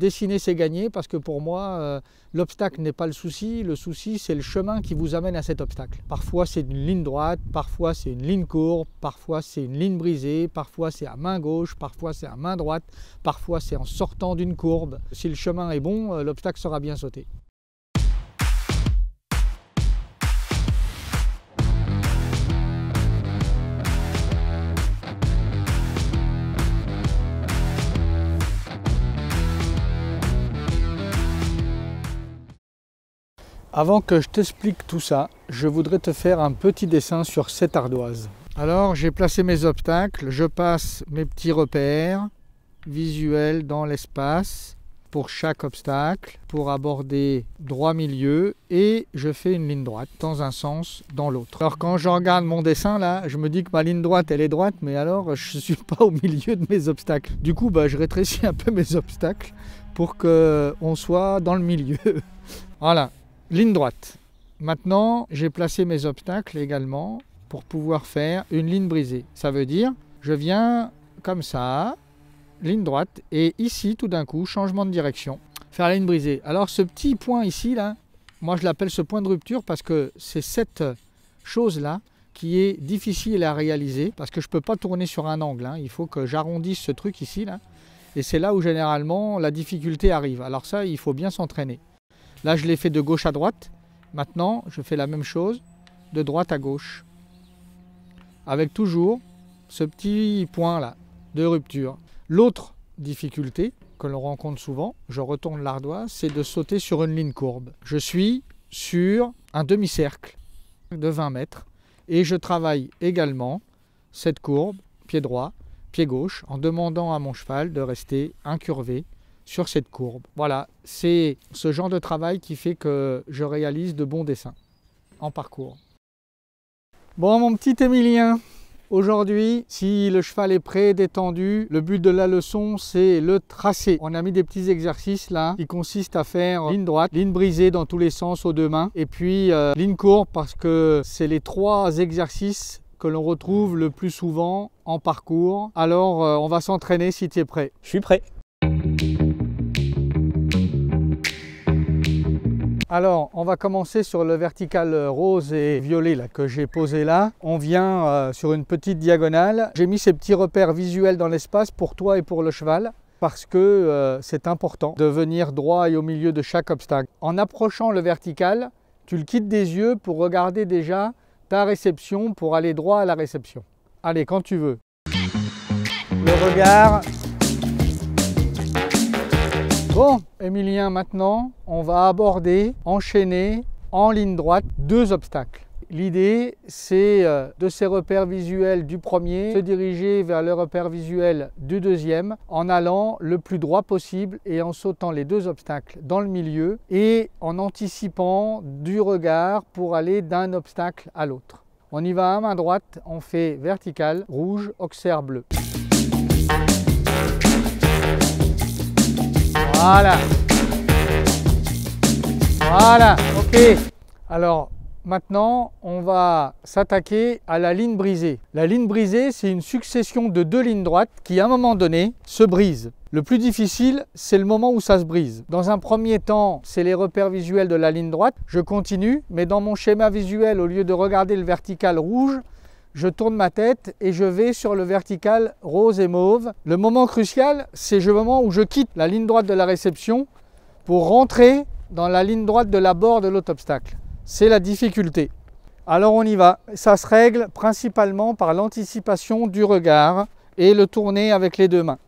Dessiner, c'est gagner parce que pour moi, l'obstacle n'est pas le souci c'est le chemin qui vous amène à cet obstacle. Parfois c'est une ligne droite, parfois c'est une ligne courbe, parfois c'est une ligne brisée, parfois c'est à main gauche, parfois c'est à main droite, parfois c'est en sortant d'une courbe. Si le chemin est bon, l'obstacle sera bien sauté. Avant que je t'explique tout ça, je voudrais te faire un petit dessin sur cette ardoise. Alors j'ai placé mes obstacles, je passe mes petits repères visuels dans l'espace pour chaque obstacle, pour aborder droit milieu et je fais une ligne droite dans un sens, dans l'autre. Alors quand je regarde mon dessin là, je me dis que ma ligne droite elle est droite, mais alors je ne suis pas au milieu de mes obstacles. Du coup je rétrécis un peu mes obstacles pour qu'on soit dans le milieu. Voilà. Ligne droite. Maintenant, j'ai placé mes obstacles également pour pouvoir faire une ligne brisée. Ça veut dire, je viens comme ça, ligne droite, et ici, tout d'un coup, changement de direction, faire la ligne brisée. Alors, ce petit point ici, là, moi je l'appelle ce point de rupture parce que c'est cette chose-là qui est difficile à réaliser parce que je ne peux pas tourner sur un angle. Il faut que j'arrondisse ce truc ici, là, et c'est là où généralement la difficulté arrive. Alors ça, il faut bien s'entraîner. Là, je l'ai fait de gauche à droite. Maintenant, je fais la même chose de droite à gauche. Avec toujours ce petit point-là de rupture. L'autre difficulté que l'on rencontre souvent, je retourne l'ardoise, c'est de sauter sur une ligne courbe. Je suis sur un demi-cercle de 20 mètres et je travaille également cette courbe, pied droit, pied gauche, en demandant à mon cheval de rester incurvé sur cette courbe. Voilà, c'est ce genre de travail qui fait que je réalise de bons dessins en parcours. Bon, mon petit Émilien, aujourd'hui, si le cheval est prêt, détendu, le but de la leçon, c'est le tracé. On a mis des petits exercices là qui consistent à faire ligne droite, ligne brisée dans tous les sens aux deux mains, et puis ligne courbe parce que c'est les trois exercices que l'on retrouve le plus souvent en parcours. Alors, on va s'entraîner si tu es prêt. Je suis prêt. Alors, on va commencer sur le vertical rose et violet là, que j'ai posé là. On vient sur une petite diagonale. J'ai mis ces petits repères visuels dans l'espace pour toi et pour le cheval parce que c'est important de venir droit et au milieu de chaque obstacle. En approchant le vertical, tu le quittes des yeux pour regarder déjà ta réception, pour aller droit à la réception. Allez, quand tu veux. Le regard. Bon, Émilien, maintenant, on va aborder, enchaîner en ligne droite deux obstacles. L'idée, c'est de ces repères visuels du premier, se diriger vers le repère visuel du deuxième, en allant le plus droit possible et en sautant les deux obstacles dans le milieu et en anticipant du regard pour aller d'un obstacle à l'autre. On y va à main droite, on fait vertical, rouge, auxerre bleu. Voilà. Voilà, ok. Alors, maintenant, on va s'attaquer à la ligne brisée. La ligne brisée, c'est une succession de deux lignes droites qui, à un moment donné, se brisent. Le plus difficile, c'est le moment où ça se brise. Dans un premier temps, c'est les repères visuels de la ligne droite. Je continue, mais dans mon schéma visuel, au lieu de regarder le vertical rouge, je tourne ma tête et je vais sur le vertical rose et mauve. Le moment crucial, c'est le moment où je quitte la ligne droite de la réception pour rentrer dans la ligne droite de l'abord de l'autre obstacle. C'est la difficulté. Alors on y va. Ça se règle principalement par l'anticipation du regard et le tourner avec les deux mains.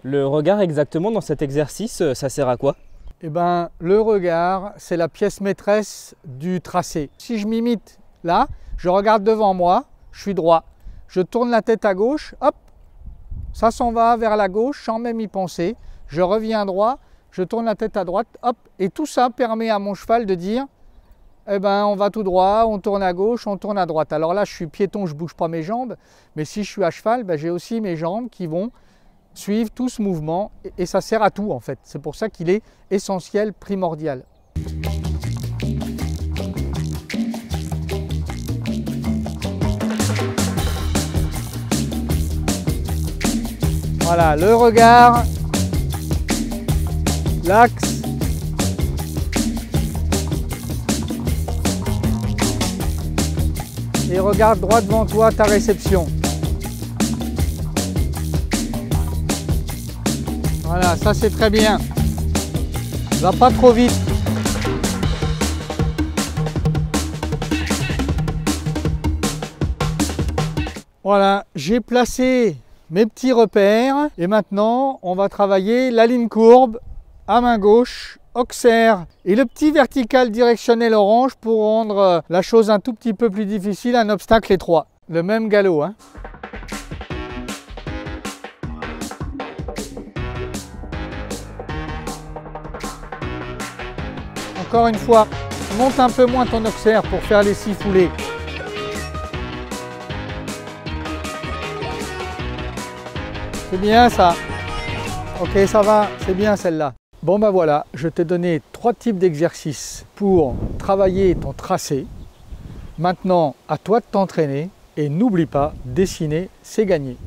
Le regard exactement dans cet exercice, ça sert à quoi? Eh bien, le regard, c'est la pièce maîtresse du tracé. Si je m'imite là, je regarde devant moi, je suis droit. Je tourne la tête à gauche, hop, ça s'en va vers la gauche sans même y penser. Je reviens droit, je tourne la tête à droite, hop, et tout ça permet à mon cheval de dire, eh ben, on va tout droit, on tourne à gauche, on tourne à droite. Alors là, je suis piéton, je ne bouge pas mes jambes, mais si je suis à cheval, ben, j'ai aussi mes jambes qui vont suivre tout ce mouvement, et ça sert à tout en fait. C'est pour ça qu'il est essentiel, primordial. Voilà, le regard, l'axe. Et regarde droit devant toi ta réception. Voilà, ça c'est très bien. Va pas trop vite. Voilà, j'ai placé mes petits repères et maintenant on va travailler la ligne courbe à main gauche, Auxerre et le petit vertical directionnel orange pour rendre la chose un tout petit peu plus difficile, un obstacle étroit. Le même galop, hein. Encore une fois, monte un peu moins ton Auxerre pour faire les 6 foulées. C'est bien ça. Ok, ça va, c'est bien celle-là. Bon ben voilà, je t'ai donné 3 types d'exercices pour travailler ton tracé. Maintenant, à toi de t'entraîner et n'oublie pas, dessiner, c'est gagné.